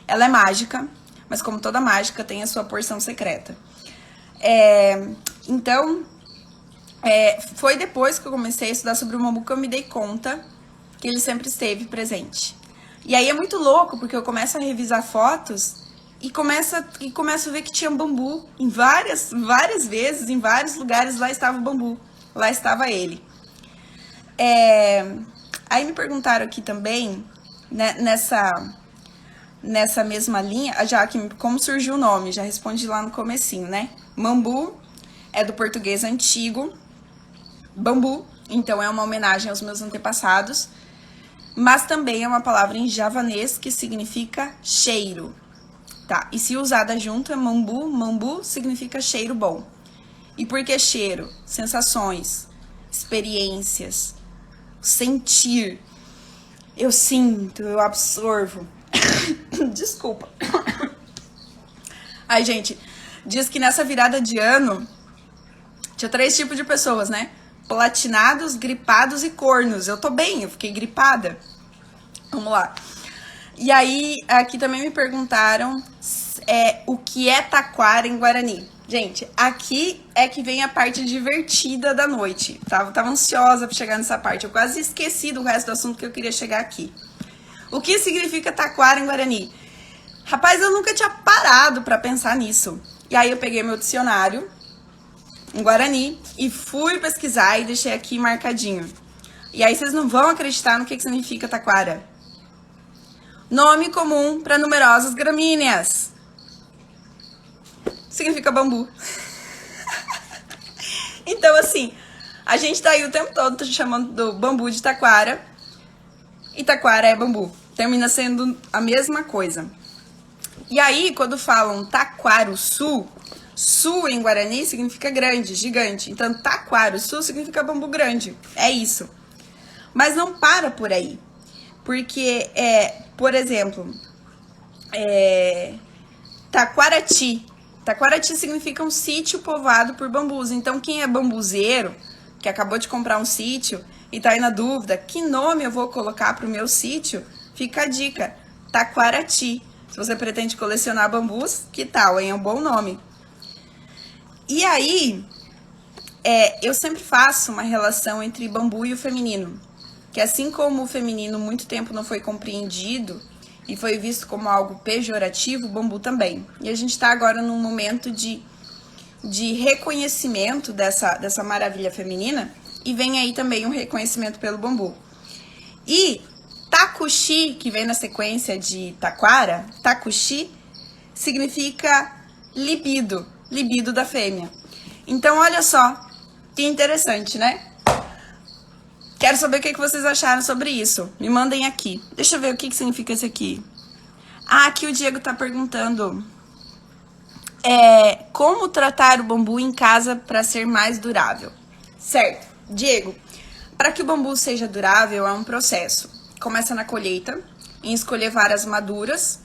ela é mágica, mas como toda mágica tem a sua porção secreta. Então, foi depois que eu comecei a estudar sobre o bambu que eu me dei conta que ele sempre esteve presente. E aí é muito louco, porque eu começo a revisar fotos e começo a ver que tinha bambu em várias vezes, em vários lugares. Lá estava o bambu, lá estava ele. Aí me perguntaram aqui também, né, nessa mesma linha, já que como surgiu o nome, já respondi lá no comecinho, né? Mambu é do português antigo, bambu, então é uma homenagem aos meus antepassados, mas também é uma palavra em javanês que significa cheiro, tá? E se usada junto é mambu, mambu significa cheiro bom. E por que cheiro? Sensações, experiências, sentir. Eu sinto, eu absorvo. Desculpa. Ai, gente, diz que nessa virada de ano tinha 3 tipos de pessoas, né? Platinados, gripados e cornos. Eu tô bem, eu fiquei gripada. Vamos lá. E aí, aqui também me perguntaram o que é taquara em Guarani. Gente, aqui é que vem a parte divertida da noite. Tava ansiosa pra chegar nessa parte. Eu quase esqueci do resto do assunto que eu queria chegar aqui. O que significa taquara em Guarani? Rapaz, eu nunca tinha parado pra pensar nisso. E aí eu peguei meu dicionário em Guarani e fui pesquisar e deixei aqui marcadinho. E aí vocês não vão acreditar no que significa taquara. Nome comum para numerosas gramíneas. Significa bambu. Então, assim, a gente tá aí o tempo todo chamando do bambu de taquara. E taquara é bambu. Termina sendo a mesma coisa. E aí, quando falam taquaruçu, sul em Guarani significa grande, gigante. Então, taquaruçu significa bambu grande. É isso. Mas não para por aí. Porque, por exemplo, Taquarati. Taquarati significa um sítio povoado por bambus. Então, quem é bambuzeiro, que acabou de comprar um sítio e tá aí na dúvida, que nome eu vou colocar pro meu sítio? Fica a dica, Taquarati. Se você pretende colecionar bambus, que tal, hein? É um bom nome. E aí, eu sempre faço uma relação entre bambu e o feminino. Que assim como o feminino muito tempo não foi compreendido e foi visto como algo pejorativo, o bambu também. E a gente está agora num momento de de reconhecimento dessa maravilha feminina, e vem aí também um reconhecimento pelo bambu. E Takushi, que vem na sequência de Taquara, Takushi significa libido, libido da fêmea. Então, olha só, que interessante, né? Quero saber o que vocês acharam sobre isso. Me mandem aqui. Deixa eu ver o que significa esse aqui. Ah, aqui o Diego tá perguntando como tratar o bambu em casa para ser mais durável. Certo, Diego, para que o bambu seja durável é um processo. Começa na colheita, em escolher varas maduras,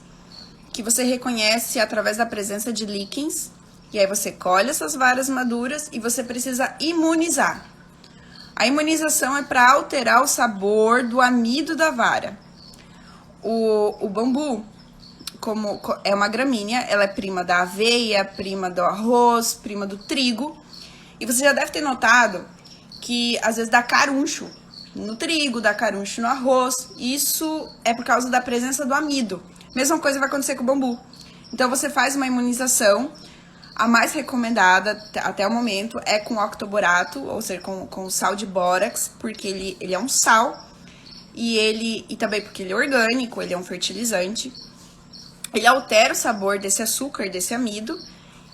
que você reconhece através da presença de líquens, e aí você colhe essas varas maduras e você precisa imunizar. A imunização é para alterar o sabor do amido da vara. O bambu, como é uma gramínea, ela é prima da aveia, prima do arroz, prima do trigo. E você já deve ter notado que às vezes dá caruncho no trigo, dá caruncho no arroz. Isso é por causa da presença do amido. Mesma coisa vai acontecer com o bambu. Então você faz uma imunização. A mais recomendada até o momento é com octoborato, ou seja, com sal de bórax, porque ele é um sal e também porque ele é orgânico, ele é um fertilizante. Ele altera o sabor desse açúcar, desse amido,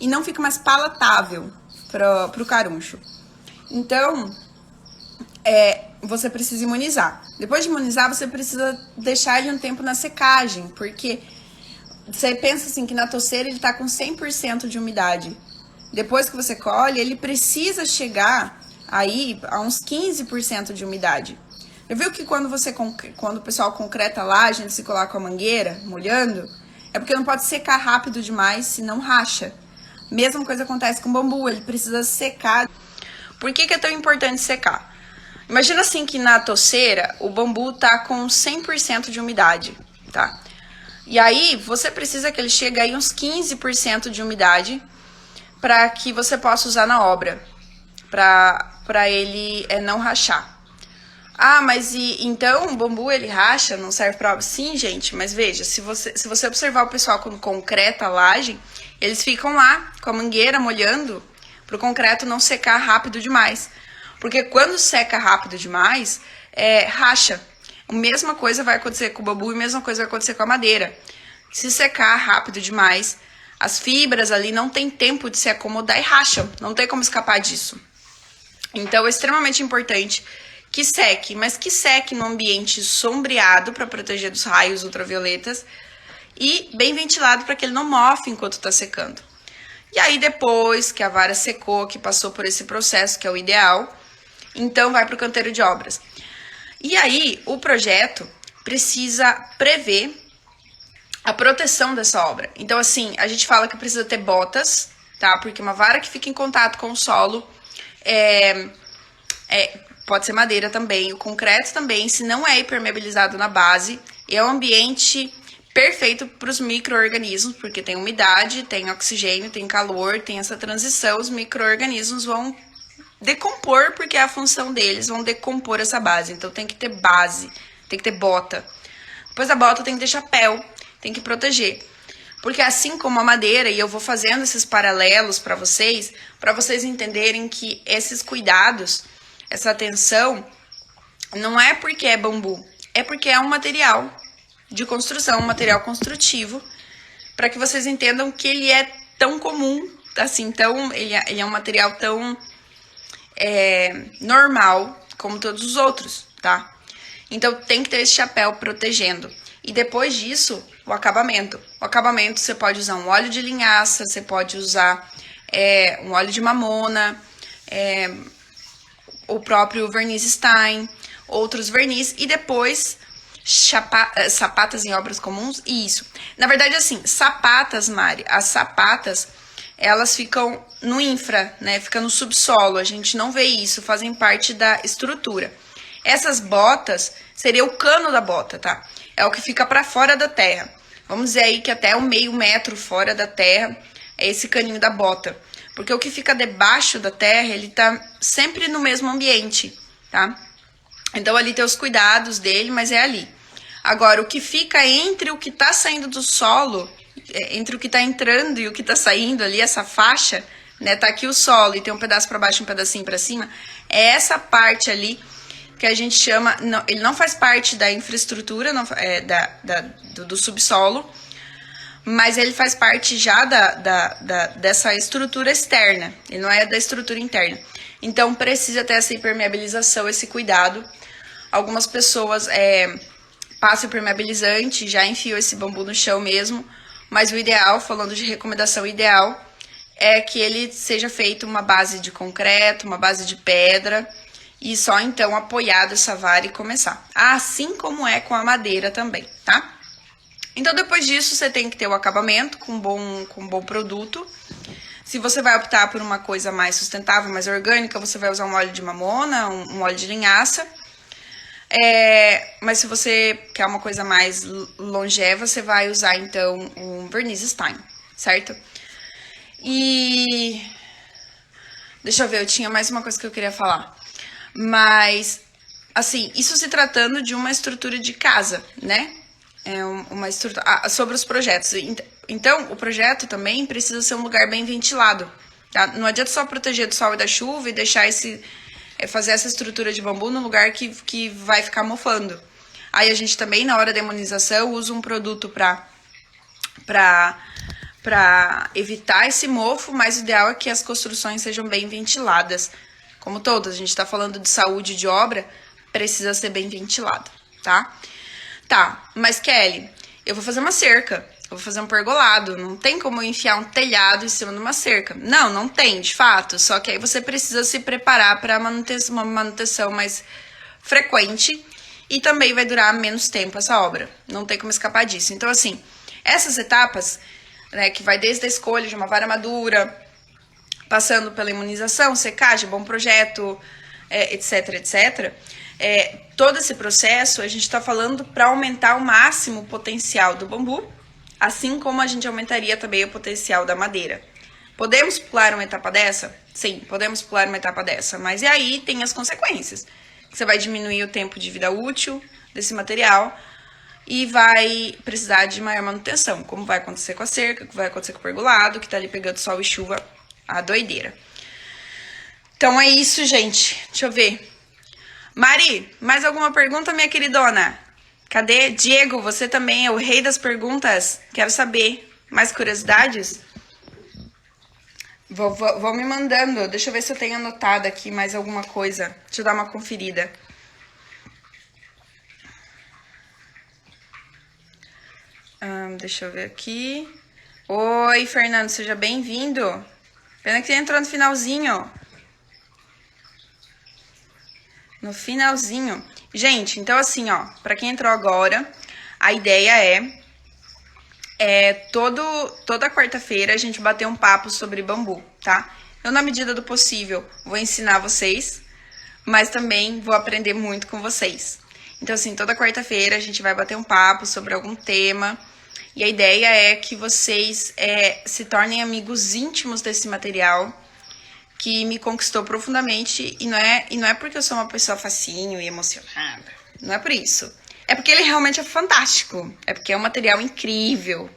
e não fica mais palatável pro caruncho. Então, você precisa imunizar. Depois de imunizar, você precisa deixar ele um tempo na secagem, porque você pensa assim que na toceira ele tá com 100% de umidade. Depois que você colhe, ele precisa chegar aí a uns 15% de umidade. Já viu que quando o pessoal concreta a laje, ele se coloca a mangueira molhando? É porque não pode secar rápido demais, senão racha. Mesma coisa acontece com o bambu, ele precisa secar. Por que é tão importante secar? Imagina assim que na toceira o bambu tá com 100% de umidade, tá? E aí, você precisa que ele chegue aí uns 15% de umidade para que você possa usar na obra, para ele não rachar. Ah, mas então o bambu ele racha, não serve para obra? Sim, gente, mas veja, se você observar o pessoal quando concreta a laje, eles ficam lá com a mangueira molhando para o concreto não secar rápido demais. Porque quando seca rápido demais, racha. A mesma coisa vai acontecer com o bambu e a mesma coisa vai acontecer com a madeira. Se secar rápido demais, as fibras ali não tem tempo de se acomodar e racham. Não tem como escapar disso. Então, é extremamente importante que seque, mas que seque no ambiente sombreado para proteger dos raios ultravioletas e bem ventilado para que ele não mofe enquanto está secando. E aí, depois que a vara secou, que passou por esse processo, que é o ideal, então vai para o canteiro de obras. E aí, o projeto precisa prever a proteção dessa obra. Então, assim, a gente fala que precisa ter botas, tá? Porque uma vara que fica em contato com o solo pode ser madeira também, o concreto também, se não é impermeabilizado na base, é um ambiente perfeito para os micro-organismos, porque tem umidade, tem oxigênio, tem calor, tem essa transição, os micro-organismos vão decompor, porque é a função deles, vão decompor essa base. Então tem que ter base, tem que ter bota. Depois da bota tem que ter chapéu, tem que proteger. Porque assim como a madeira, e eu vou fazendo esses paralelos para vocês entenderem que esses cuidados, essa atenção, não é porque é bambu, é porque é um material de construção, um material construtivo, para que vocês entendam que ele é tão comum, assim, ele é um material tão normal como todos os outros, tá? Então tem que ter esse chapéu protegendo. E depois disso, o acabamento. O acabamento você pode usar um óleo de linhaça, você pode usar um óleo de mamona, o próprio verniz Stein, outros verniz, e depois sapatas em obras comuns, e isso. Na verdade, assim, sapatas, Mari, as sapatas, elas ficam no infra, né? Fica no subsolo, a gente não vê isso, fazem parte da estrutura. Essas botas, seria o cano da bota, tá? É o que fica para fora da terra. Vamos dizer aí que até 1/2 metro fora da terra é esse caninho da bota. Porque o que fica debaixo da terra, ele tá sempre no mesmo ambiente, tá? Então ali tem os cuidados dele, mas é ali. Agora, o que fica entre o que tá saindo do solo, entre o que tá entrando e o que tá saindo ali, essa faixa, né? Tá aqui o solo e tem um pedaço para baixo e um pedacinho para cima. É essa parte ali que a gente chama... Não, ele não faz parte da infraestrutura, não, do subsolo, mas ele faz parte já dessa estrutura externa. Ele não é da estrutura interna. Então, precisa ter essa impermeabilização, esse cuidado. Algumas pessoas passam impermeabilizante, já enfiam esse bambu no chão mesmo. Mas o ideal, falando de recomendação ideal, é que ele seja feito uma base de concreto, uma base de pedra, e só então apoiado essa vara e começar. Assim como é com a madeira também, tá? Então, depois disso, você tem que ter o acabamento com um bom produto. Se você vai optar por uma coisa mais sustentável, mais orgânica, você vai usar um óleo de mamona, um óleo de linhaça. Mas se você quer uma coisa mais longeva, você vai usar, então, um verniz Stein, certo? E... deixa eu ver, eu tinha mais uma coisa que eu queria falar. Mas, assim, isso se tratando de uma estrutura de casa, né? Uma estrutura... sobre os projetos. Então, o projeto também precisa ser um lugar bem ventilado, tá? Não adianta só proteger do sol e da chuva e deixar fazer essa estrutura de bambu num lugar que vai ficar mofando. Aí a gente também, na hora da imunização, usa um produto para evitar esse mofo, mas o ideal é que as construções sejam bem ventiladas. Como todas, a gente está falando de saúde de obra, precisa ser bem ventilado, tá? Tá, mas Kelly, eu vou fazer uma cerca, eu vou fazer um pergolado, não tem como eu enfiar um telhado em cima de uma cerca. Não tem, de fato, só que aí você precisa se preparar para uma manutenção mais frequente e também vai durar menos tempo essa obra, não tem como escapar disso. Então, assim, essas etapas, né, que vai desde a escolha de uma vara madura, passando pela imunização, secagem, bom projeto, etc. Todo esse processo a gente está falando para aumentar ao máximo o potencial do bambu, assim como a gente aumentaria também o potencial da madeira. Podemos pular uma etapa dessa? Sim, podemos pular uma etapa dessa, mas e aí tem as consequências. Você vai diminuir o tempo de vida útil desse material e vai precisar de maior manutenção, como vai acontecer com a cerca, que vai acontecer com o pergolado, que tá ali pegando sol e chuva, a doideira. Então é isso, gente. Deixa eu ver. Mari, mais alguma pergunta, minha queridona? Cadê? Diego, você também é o rei das perguntas. Quero saber. Mais curiosidades? Vão me mandando. Deixa eu ver se eu tenho anotado aqui mais alguma coisa. Deixa eu dar uma conferida. Deixa eu ver aqui. Oi, Fernando, seja bem-vindo. Pena que você entrou no finalzinho. No finalzinho. Gente, então assim, ó, pra quem entrou agora, a ideia toda quarta-feira a gente bater um papo sobre bambu, tá? Eu, na medida do possível, vou ensinar vocês, mas também vou aprender muito com vocês. Então, assim, toda quarta-feira a gente vai bater um papo sobre algum tema, e a ideia é que vocês se tornem amigos íntimos desse material, que me conquistou profundamente, e não é porque eu sou uma pessoa facinho e emocionada, não é por isso. É porque ele realmente é fantástico, é porque é um material incrível,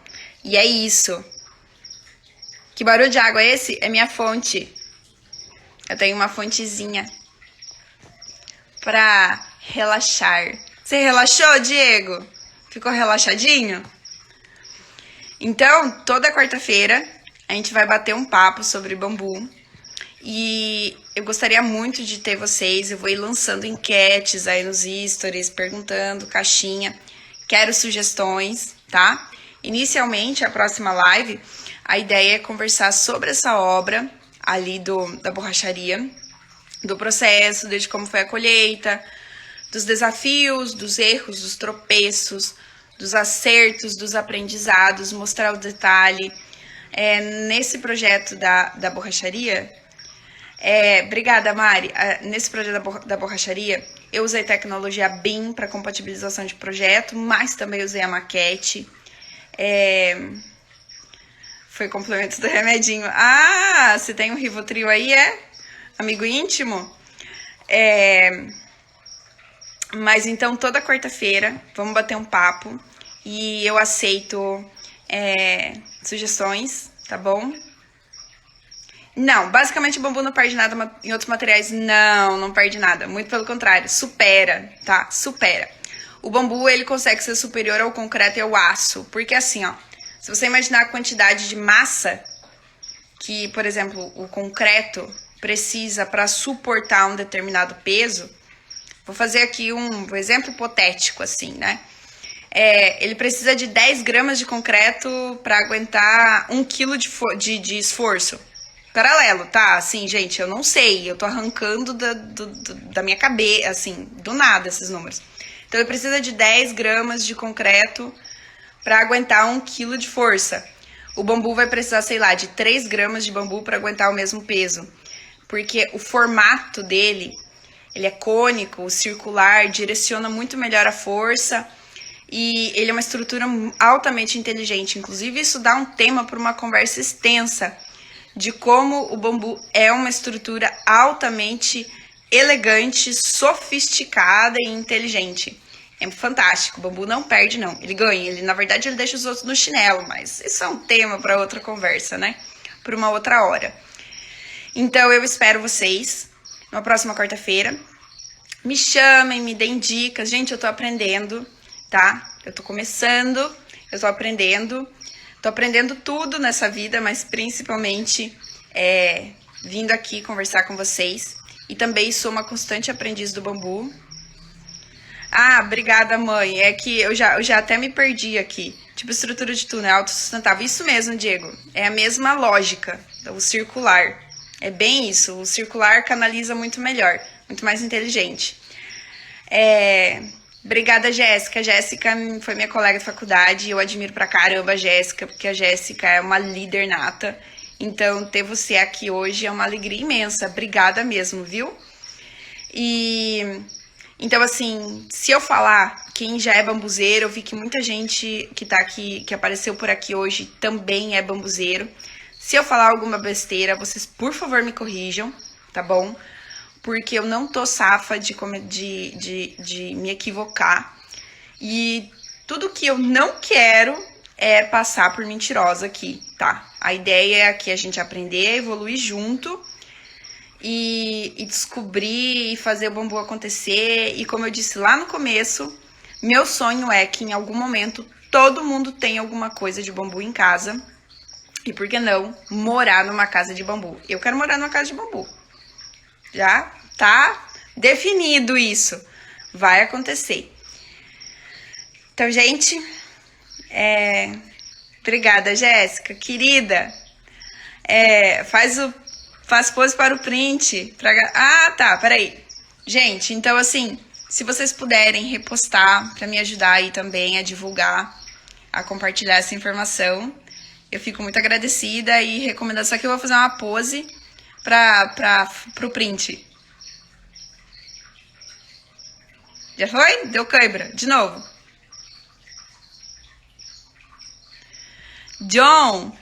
e é isso. Que barulho de água é esse? É minha fonte. Eu tenho uma fontezinha pra relaxar. Você relaxou, Diego? Ficou relaxadinho? Então, toda quarta-feira, a gente vai bater um papo sobre bambu. E eu gostaria muito de ter vocês. Eu vou ir lançando enquetes aí nos stories, perguntando, caixinha. Quero sugestões, tá? Inicialmente, a próxima live, a ideia é conversar sobre essa obra ali da borracharia, do processo, desde como foi a colheita, dos desafios, dos erros, dos tropeços, dos acertos, dos aprendizados, mostrar o detalhe. Nesse projeto da borracharia... obrigada, Mari. Nesse projeto da borracharia, eu usei tecnologia BIM para compatibilização de projeto, mas também usei a maquete. Foi complemento do remedinho. Ah, você tem um Rivotril aí, amigo íntimo? Mas então, toda quarta-feira, vamos bater um papo. E eu aceito sugestões, tá bom? Não, basicamente o bambu não perde nada em outros materiais. Não, não perde nada. Muito pelo contrário, supera, tá? Supera. O bambu, ele consegue ser superior ao concreto e ao aço. Porque assim, ó, se você imaginar a quantidade de massa que, por exemplo, o concreto precisa para suportar um determinado peso, vou fazer aqui um exemplo hipotético, assim, né? Ele precisa de 10 gramas de concreto para aguentar 1 quilo de esforço. Paralelo, tá? Assim, gente, eu não sei. Eu tô arrancando da minha cabeça, assim, do nada esses números. Então, ele precisa de 10 gramas de concreto para aguentar 1 quilo de força. O bambu vai precisar, sei lá, de 3 gramas de bambu para aguentar o mesmo peso. Porque o formato dele, ele é cônico, circular, direciona muito melhor a força. E ele é uma estrutura altamente inteligente. Inclusive, isso dá um tema para uma conversa extensa de como o bambu é uma estrutura altamente elegante, sofisticada e inteligente. É fantástico, o bambu não perde não, ele ganha, ele na verdade ele deixa os outros no chinelo, mas isso é um tema para outra conversa, né? Para uma outra hora. Então eu espero vocês na próxima quarta-feira. Me chamem, me deem dicas. Gente, eu tô aprendendo, tá? Eu tô começando, eu tô aprendendo. Tô aprendendo tudo nessa vida, mas principalmente vindo aqui conversar com vocês. E também sou uma constante aprendiz do bambu. Ah, obrigada, mãe. É que eu já até me perdi aqui. Tipo, estrutura de túnel, autossustentável. Isso mesmo, Diego. É a mesma lógica, o circular. É bem isso. O circular canaliza muito melhor, muito mais inteligente. Obrigada, Jéssica. Jéssica foi minha colega de faculdade. Eu admiro pra caramba a Jéssica, porque a Jéssica é uma líder nata. Então, ter você aqui hoje é uma alegria imensa. Obrigada mesmo, viu? Então, assim, se eu falar quem já é bambuzeiro, eu vi que muita gente que tá aqui, que apareceu por aqui hoje, também é bambuzeiro. Se eu falar alguma besteira, vocês, por favor, me corrijam, tá bom? Porque eu não tô safa de me equivocar. E tudo que eu não quero é passar por mentirosa aqui, tá? A ideia é que a gente aprender, evoluir junto e descobrir e fazer o bambu acontecer. E como eu disse lá no começo, meu sonho é que em algum momento todo mundo tenha alguma coisa de bambu em casa. E por que não morar numa casa de bambu? Eu quero morar numa casa de bambu. Já tá definido isso. Vai acontecer. Então, gente, obrigada, Jéssica, querida. Faz pose para o print. Tá, peraí. Gente, então assim, se vocês puderem repostar para me ajudar aí também a divulgar, a compartilhar essa informação, eu fico muito agradecida e recomendo. Só que eu vou fazer uma pose pro print. Já foi? Deu cãibra. De novo. John,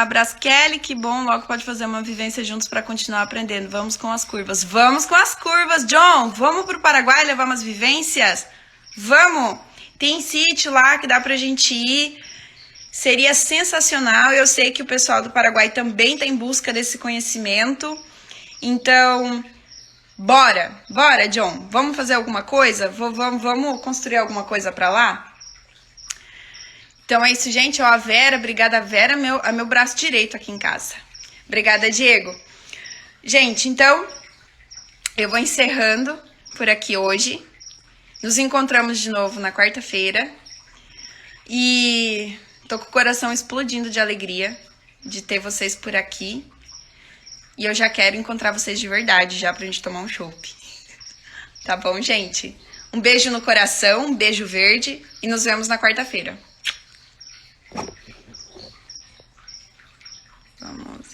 abraço, Kelly, que bom, logo pode fazer uma vivência juntos para continuar aprendendo. Vamos com as curvas. Vamos com as curvas, John. Vamos pro Paraguai levar umas vivências? Vamos. Tem sítio lá que dá pra gente ir. Seria sensacional. Eu sei que o pessoal do Paraguai também tá em busca desse conhecimento. Então, bora, John. Vamos fazer alguma coisa? Vamos construir alguma coisa pra lá? Então é isso, gente. Ó, a Vera, obrigada, Vera, é meu braço direito aqui em casa. Obrigada, Diego. Gente, então, eu vou encerrando por aqui hoje. Nos encontramos de novo na quarta-feira. E tô com o coração explodindo de alegria de ter vocês por aqui. E eu já quero encontrar vocês de verdade, já pra gente tomar um chopp. Tá bom, gente? Um beijo no coração, um beijo verde e nos vemos na quarta-feira. Vamos